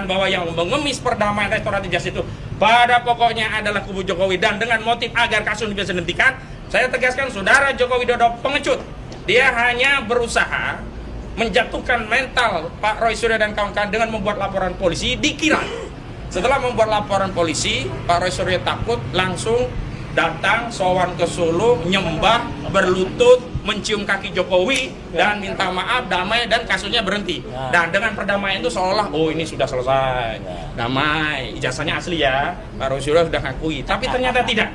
tegaskan bahwa yang mengemis perdamaian restoratif justice itu pada pokoknya adalah kubu Jokowi, dan dengan motif agar kasus bisa dihentikan, saya tegaskan saudara Joko Widodo pengecut. Dia hanya berusaha menjatuhkan mental Pak Roy Suryo dan kawan-kawan dengan membuat laporan polisi. Dikira setelah membuat laporan polisi, Pak Roy Suryo takut, langsung datang sowan ke Solo, nyembah, berlutut, mencium kaki Jokowi dan minta maaf, damai, dan kasusnya berhenti. Dan dengan perdamaian itu seolah oh ini sudah selesai, damai, ijazahnya asli ya, Pak Roy Suryo sudah ngakui. Tapi ternyata tidak.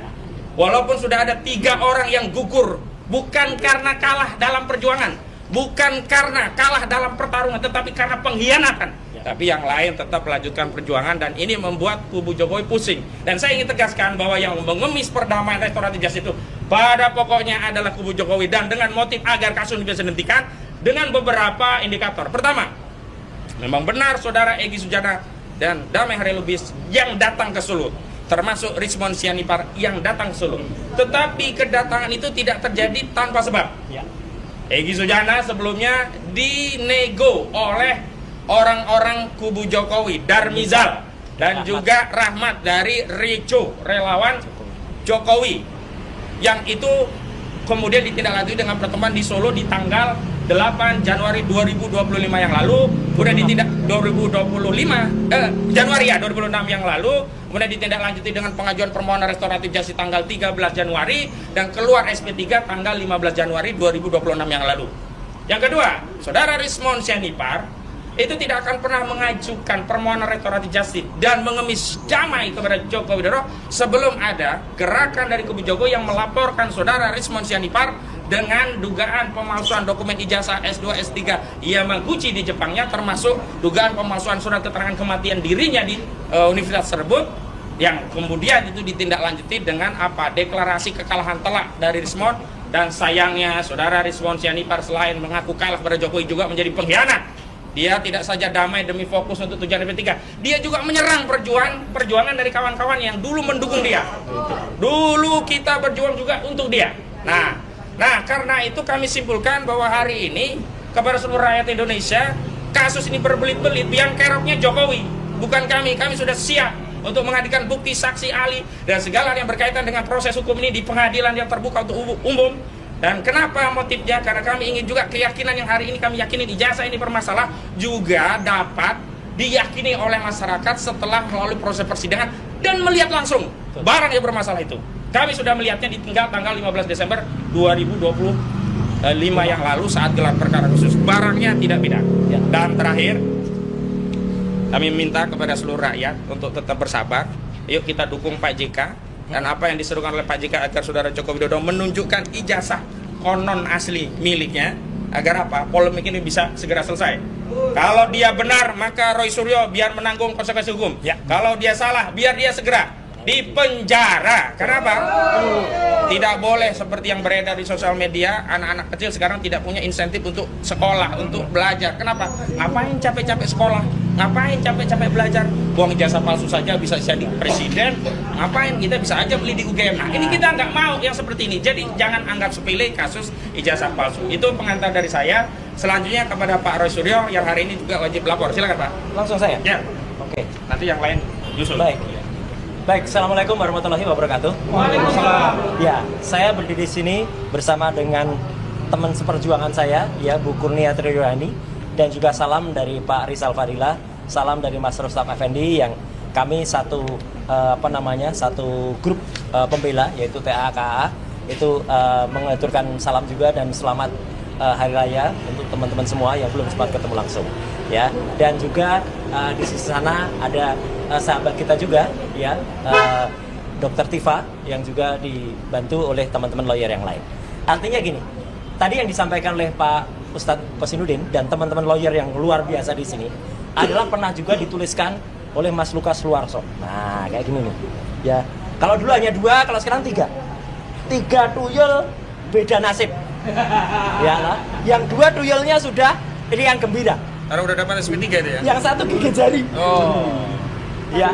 Walaupun sudah ada 3 orang yang gugur, bukan karena kalah dalam perjuangan, bukan karena kalah dalam pertarungan, tetapi karena pengkhianatan. Tapi yang lain tetap melanjutkan perjuangan, dan ini membuat kubu Jokowi pusing. Dan saya ingin tegaskan bahwa yang mengemis perdamaian restoratif justice itu pada pokoknya adalah kubu Jokowi, dan dengan motif agar kasus bisa dihentikan dengan beberapa indikator. Pertama, memang benar saudara Egy Sujana dan Damai Hari Lubis yang datang ke Solo, termasuk Rizmon Sianipar yang datang ke Solo. Tetapi kedatangan itu tidak terjadi tanpa sebab. Egy Sujana sebelumnya dinego oleh orang-orang kubu Jokowi, Darmizal dan juga Rahmat dari Rico, relawan Jokowi, yang itu kemudian ditindaklanjuti dengan pertemuan di Solo di tanggal 8 Januari 2025 yang lalu, kemudian ditindak Januari 2006 yang lalu, kemudian ditindaklanjuti dengan pengajuan permohonan restoratif justice tanggal 13 Januari dan keluar SP3 tanggal 15 Januari 2026 yang lalu. Yang kedua, saudara Rizmon Sianipar itu tidak akan pernah mengajukan permohonan restoratif justice dan mengemis damai kepada Joko Widodo sebelum ada gerakan dari kubu Jokowi yang melaporkan saudara Rizmon Sianipar dengan dugaan pemalsuan dokumen ijazah S2, S3 Yamaguchi di Jepangnya, termasuk dugaan pemalsuan surat keterangan kematian dirinya di universitas tersebut, yang kemudian itu ditindaklanjuti dengan deklarasi kekalahan telak dari Rizmon. Dan sayangnya saudara Rizmon Sianipar selain mengaku kalah pada Jokowi juga menjadi pengkhianat. Dia tidak saja damai demi fokus untuk tujuan SP3, dia juga menyerang perjuangan dari kawan-kawan yang dulu mendukung dia. Dulu kita berjuang juga untuk dia. Nah, karena itu kami simpulkan bahwa hari ini kepada seluruh rakyat Indonesia, kasus ini berbelit-belit, yang keroknya Jokowi, bukan kami. Kami sudah siap untuk menghadirkan bukti, saksi, ahli, dan segala yang berkaitan dengan proses hukum ini di pengadilan yang terbuka untuk umum. Dan kenapa motifnya? Karena kami ingin juga keyakinan yang hari ini kami yakini ijazah ini bermasalah juga dapat diyakini oleh masyarakat setelah melalui proses persidangan dan melihat langsung barang yang bermasalah itu. Kami sudah melihatnya di tanggal 15 Desember 2025 yang lalu saat gelar perkara khusus. Barangnya tidak beda. Dan terakhir, kami minta kepada seluruh rakyat untuk tetap bersabar. Yuk kita dukung Pak JK. Dan apa yang diserukan oleh Pak JK agar saudara Joko Widodo menunjukkan ijazah konon asli miliknya, agar apa? Polemik ini bisa segera selesai. Kalau dia benar, maka Roy Suryo biar menanggung konsekuensi hukum. Kalau dia salah, biar dia segera dipenjara. Kenapa? Tidak boleh seperti yang beredar di sosial media, anak-anak kecil sekarang tidak punya insentif untuk sekolah, untuk belajar. Kenapa? Ngapain capek-capek sekolah? Ngapain capek-capek belajar? Buang ijazah palsu saja bisa jadi presiden. Ngapain? Kita bisa aja beli di UGM. Nah, ini kita nggak mau yang seperti ini. Jadi jangan anggap sepele kasus ijazah palsu. Itu pengantar dari saya. Selanjutnya kepada Pak Roy Suryo yang hari ini juga wajib lapor. Silakan Pak. Langsung saya? Ya. Oke. Nanti yang lain nyusul. Baik, Assalamualaikum warahmatullahi wabarakatuh. Waalaikumsalam. Ya, saya berdiri di sini bersama dengan teman seperjuangan saya, ya, Bu Kurnia Triyohani, dan juga salam dari Pak Rizal Fadila, salam dari Mas Rustam Effendi, yang kami satu grup pembela, yaitu TAKA, itu mengaturkan salam juga dan selamat Hari Raya untuk teman-teman semua yang belum sempat ketemu langsung, ya. Dan juga di sisi sana ada sahabat kita juga, ya, Dr. Tifa, yang juga dibantu oleh teman-teman lawyer yang lain. Artinya gini, tadi yang disampaikan oleh Pak Ustadz Kosinudin dan teman-teman lawyer yang luar biasa di sini adalah pernah juga dituliskan oleh Mas Lukas Luarso. Nah, kayak gini nih, ya. Kalau dulu hanya 2, kalau sekarang 3 tuyul, beda nasib. Ya lah. Yang 2 tuyulnya sudah riang gembira. Karena udah dapat SP3 itu ya? Yang 1 gigit jari. Oh. Ya.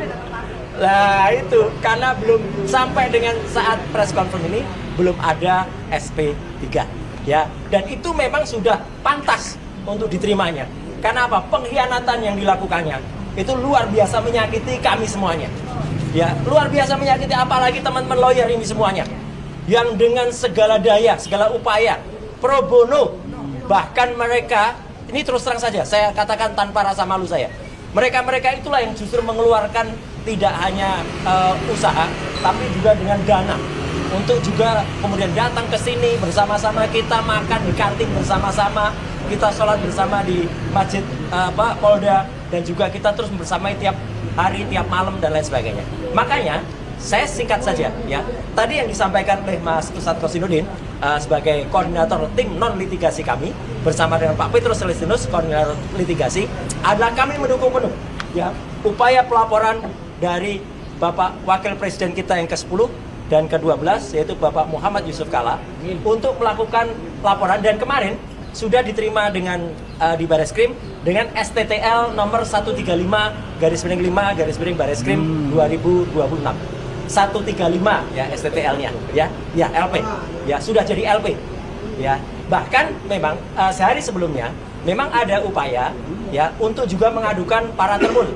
Lah itu karena belum sampai dengan saat press conference ini belum ada SP3, ya. Dan itu memang sudah pantas untuk diterimanya. Karena apa? Pengkhianatan yang dilakukannya itu luar biasa menyakiti kami semuanya. Ya, luar biasa menyakiti, apalagi teman-teman lawyer ini semuanya. Yang dengan segala daya, segala upaya, pro bono, bahkan mereka, ini terus terang saja, saya katakan tanpa rasa malu saya. Mereka-mereka itulah yang justru mengeluarkan tidak hanya usaha, tapi juga dengan dana. Untuk juga kemudian datang ke sini bersama-sama, kita makan di kantin bersama-sama, kita sholat bersama di masjid Polda, dan juga kita terus bersama tiap hari, tiap malam, dan lain sebagainya. Makanya saya singkat saja ya, tadi yang disampaikan oleh Mas Ustadz Kosinudin sebagai koordinator tim non litigasi kami bersama dengan Pak Petrus Celestinus koordinator litigasi adalah kami mendukung penuh ya upaya pelaporan dari Bapak Wakil Presiden kita yang ke-10 dan ke-12 yaitu Bapak Muhammad Yusuf Kalla untuk melakukan laporan, dan kemarin sudah diterima dengan di Bareskrim dengan STTL nomor 135/5/Bareskrim 2026. 135 ya STTL-nya ya LP ya, sudah jadi LP ya. Bahkan memang sehari sebelumnya memang ada upaya ya untuk juga mengadukan para termul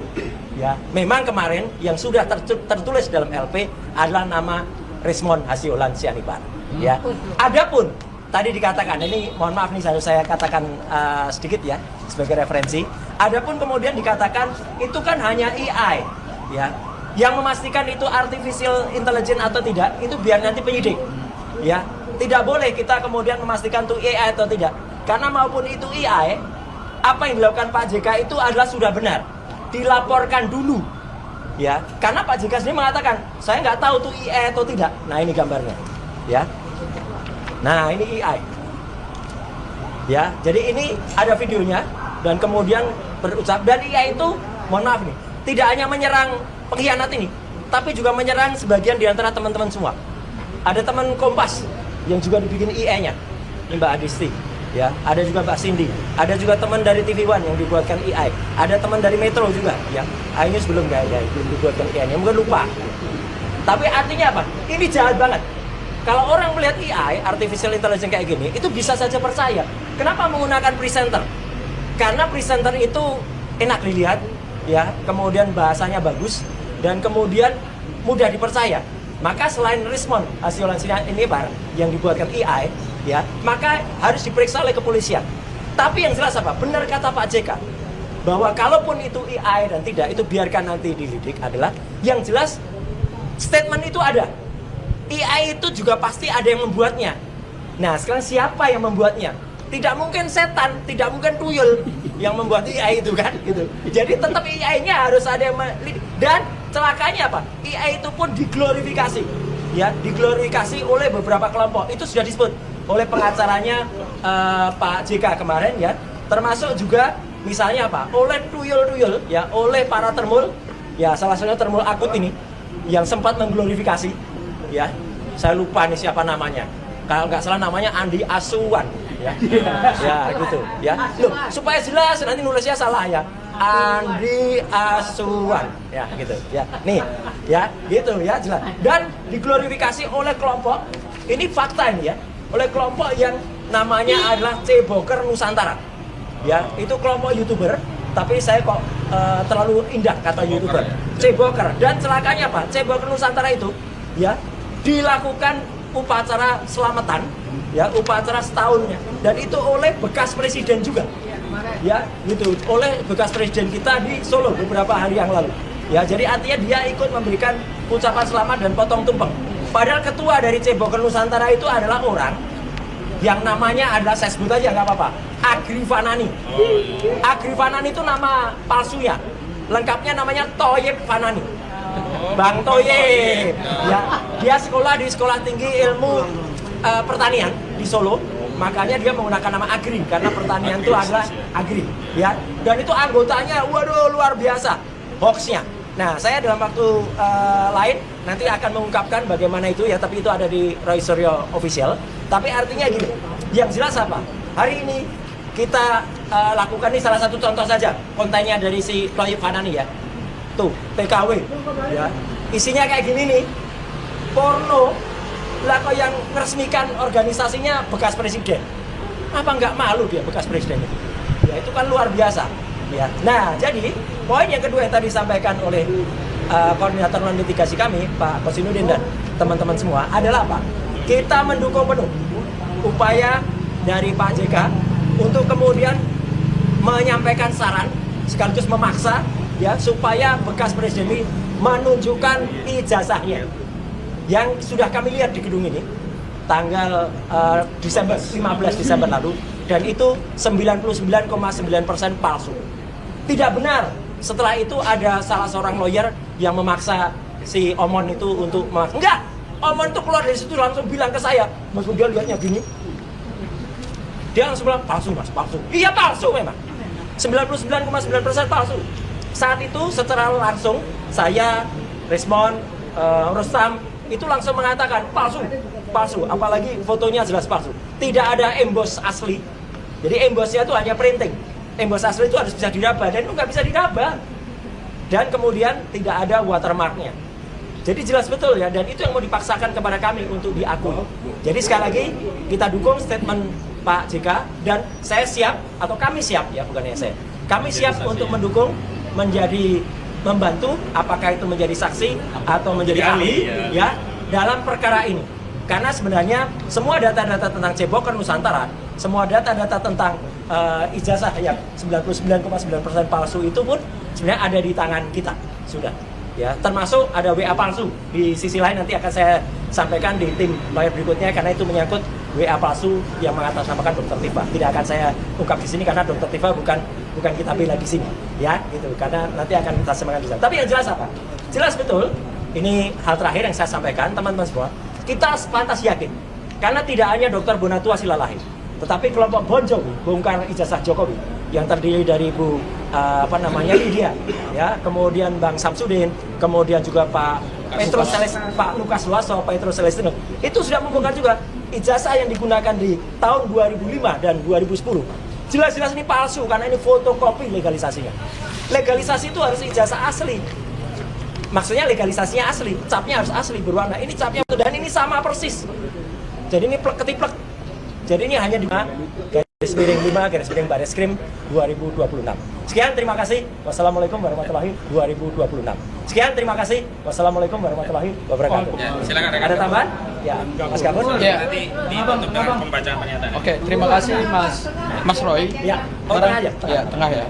ya. Memang kemarin yang sudah tertulis dalam LP adalah nama Rismon Hasiolan Sianipar ya. Adapun tadi dikatakan, ini mohon maaf nih saya katakan sedikit ya sebagai referensi. Adapun kemudian dikatakan itu kan hanya AI ya. Yang memastikan itu artificial intelligence atau tidak itu biar nanti penyidik ya. Tidak boleh kita kemudian memastikan itu AI atau tidak, karena maupun itu AI, apa yang dilakukan Pak JK itu adalah sudah benar, dilaporkan dulu ya. Karena Pak JK sendiri mengatakan saya nggak tahu itu AI atau tidak. Nah ini gambarnya ya. Nah ini AI ya. Jadi ini ada videonya, dan kemudian berucap, dan AI itu mohon maaf nih, tidak hanya menyerang pengkhianat ini, tapi juga menyerang sebagian di antara teman-teman semua. Ada teman Kompas yang juga dibikin IE-nya, ini Mbak Adisti, ya. Ada juga Mbak Cindy, ada juga teman dari TV One yang dibuatkan AI, ada teman dari Metro juga, ya. Ini belum belum dibuatkan AI-nya, mungkin lupa. Tapi artinya apa? Ini jahat banget. Kalau orang melihat AI, artificial intelligence kayak gini, itu bisa saja percaya. Kenapa menggunakan presenter? Karena presenter itu enak dilihat, ya, kemudian bahasanya bagus, dan kemudian mudah dipercaya. Maka selain Rismon Hasiolan Sianipar yang dibuatkan AI, ya, maka harus diperiksa oleh kepolisian. Tapi yang jelas apa? Benar kata Pak JK bahwa kalaupun itu AI dan tidak, itu biarkan nanti dilidik, adalah yang jelas statement itu ada. AI itu juga pasti ada yang membuatnya. Nah, sekarang siapa yang membuatnya? Tidak mungkin setan, tidak mungkin tuyul yang membuat AI itu kan, gitu. Jadi tetap AI-nya harus ada yang dan celakanya apa? AI itu pun diglorifikasi, ya, diglorifikasi oleh beberapa kelompok. Itu sudah disebut oleh pengacaranya Pak JK kemarin, ya. Termasuk juga misalnya apa? Oleh tuyul-tuyul, ya, oleh para termul, ya, salah satunya termul akut ini yang sempat mengglorifikasi, ya. Saya lupa nih siapa namanya. Kalau nggak salah namanya Andi Asuwan, ya, ya gitu, ya. Loh, supaya jelas nanti nulisnya salah ya. Andi Asuwan, ya gitu, ya. Nih, ya, gitu, ya jelas. Dan diglorifikasi oleh kelompok, ini fakta ini ya, oleh kelompok yang namanya adalah Ceboker Nusantara, ya. Itu kelompok YouTuber, tapi saya kok terlalu indah kata YouTuber, Ceboker. Dan celakanya apa? Ceboker Nusantara itu, ya, dilakukan upacara selamatan, ya, upacara setahunnya, dan itu oleh bekas presiden juga, ya, gitu, oleh bekas presiden kita di Solo beberapa hari yang lalu, ya. Jadi artinya dia ikut memberikan ucapan selamat dan potong tumpeng. Padahal ketua dari Ceboker Nusantara itu adalah orang yang namanya adalah, saya sebut aja nggak apa-apa, Agri Fanani. Agri Fanani itu nama palsunya, lengkapnya namanya Thoyib Fanani. Bang Thoyib, ya, dia sekolah di Sekolah Tinggi Ilmu Pertanian di Solo, makanya dia menggunakan nama Agri karena pertanian itu adalah Agri, ya. Dan itu anggotanya, waduh, luar biasa hoaxnya. Nah, saya dalam waktu lain nanti akan mengungkapkan bagaimana itu, ya, tapi itu ada di Roy Suryo Official. Tapi artinya gini, yang jelas apa? Hari ini kita lakukan ini salah satu contoh saja kontennya dari si Thoyib Fanani, ya. Tuh, TKW, ya, isinya kayak gini nih, porno, lah kok yang meresmikan organisasinya bekas presiden, apa nggak malu dia bekas presiden itu? Ya itu kan luar biasa, Ya. Nah, jadi poin yang kedua yang tadi disampaikan oleh koordinator non litigasi kami, Pak Kosinudin dan teman-teman semua adalah apa? Kita mendukung penuh upaya dari Pak JK untuk kemudian menyampaikan saran sekaligus memaksa ya supaya bekas presiden ini menunjukkan ijazahnya yang sudah kami lihat di gedung ini tanggal 15 Desember lalu, dan itu 99,9% palsu. Tidak benar. Setelah itu ada salah seorang lawyer yang memaksa si Omon itu untuk enggak. Omon itu keluar dari situ langsung bilang ke saya, Mas Budi lihatnya gini. Dia langsung bilang palsu Mas, palsu. Iya palsu memang. 99,9% palsu. Saat itu secara langsung saya respon Rustam itu langsung mengatakan palsu, palsu. Apalagi fotonya jelas palsu. Tidak ada emboss asli. Jadi embossnya itu hanya printing. Emboss asli itu harus bisa diraba dan itu nggak bisa diraba. Dan kemudian tidak ada watermarknya. Jadi jelas betul ya, dan itu yang mau dipaksakan kepada kami untuk diakui. Jadi sekali lagi kita dukung statement Pak JK dan saya siap atau kami siap ya, bukannya saya. Kami siap untuk mendukung membantu apakah itu menjadi saksi atau menjadi ahli ya dalam perkara ini. Karena sebenarnya semua data-data tentang Ceboker Nusantara, semua data-data tentang ijazah yang 99,9% palsu itu pun sebenarnya ada di tangan kita sudah. Ya, termasuk ada WA palsu. Di sisi lain nanti akan saya sampaikan di tim lawyer berikutnya karena itu menyangkut WA palsu yang mengatasnamakan Dr. Tifa. Tidak akan saya ungkap di sini karena Dr. Tifa bukan kita bela di sini, ya, gitu. Karena nanti akan kita sampaikan di sana. Tapi yang jelas apa? Jelas betul. Ini hal terakhir yang saya sampaikan, teman-teman semua. Kita pantas yakin karena tidak hanya Dr. Bonatua Silalahi, tetapi kelompok Bon Jovi, bongkar ijazah Jokowi yang terdiri dari Bu Lydia, ya, kemudian Bang Samsudin, kemudian juga Pak Lukas Luaso, Pak Petrus Celestino, itu sudah membongkar juga ijazah yang digunakan di tahun 2005 dan 2010. Jelas-jelas ini palsu karena ini fotokopi legalisasinya. Legalisasi itu harus ijazah asli. Maksudnya legalisasinya asli, capnya harus asli berwarna. Ini capnya dan ini sama persis. Jadi ini plek ketiplek. Jadi ini hanya di garis miring 5 garis miring Bareskrim 2026. Sekian, terima kasih. Wassalamualaikum warahmatullahi wabarakatuh. Sekian, terima kasih. Wassalamualaikum warahmatullahi wabarakatuh. Ya, silakan. Ada tambahan? Ya, Mas Gabun. Ya. Nanti ditutup dengan pembacaan pernyataan. Oke, terima kasih Mas Roy. Ya, tengah aja. Ya, tengah ya.